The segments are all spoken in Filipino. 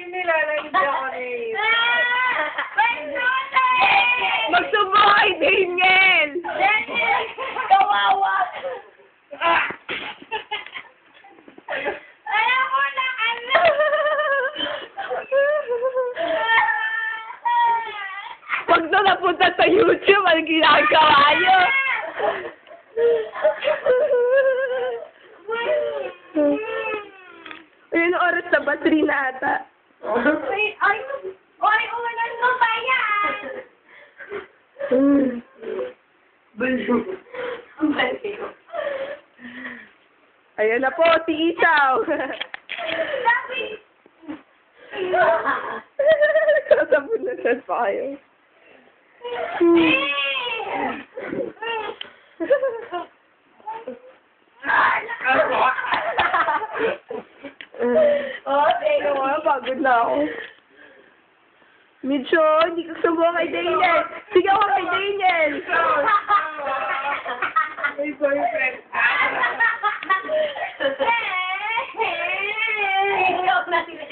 Nilalagyan ako ni... Magsumbong kay Daniel! Daniel! Kawawa! Alam mo na, ano? Pag na napunta sa YouTube, ang ginagawa niyo? Ayun, oras na ba? 3 na ata. Oy, ulan mo ba yan? Baliw. Baliw. Ayan na po, si Isaw. Sabi! Kasabunasan pa kayo. Pero Pagod na ako. Medyo, hindi ka sumuha kay Daniel. Sigaw ka kay Daniel. May boyfriend. Ikaw na sila.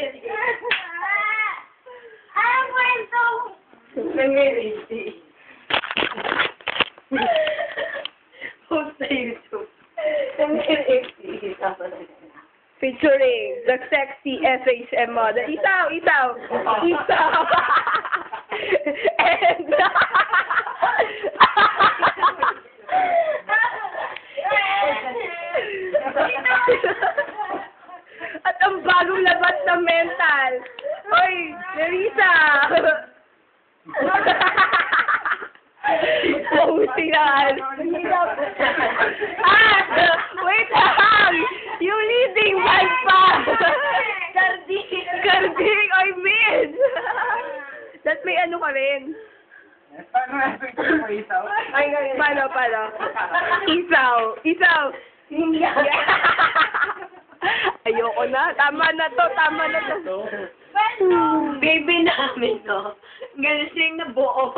Anong kwento? Nangyayari. Post sa YouTube. Nangyayari. Featuring the sexy FHM model. Isaw! Isaw! Isaw! And... At ang bagong labas na mental. Hoy, Nerissa! Puhutingan. Wait lang! Yung leading man pa! Karding, I mean! That may ano ka rin. Paano natin ito mo isaw? Paano? Isaw! Isaw! Ayoko na. Tama na to. Baby namin, no? Galing na buo.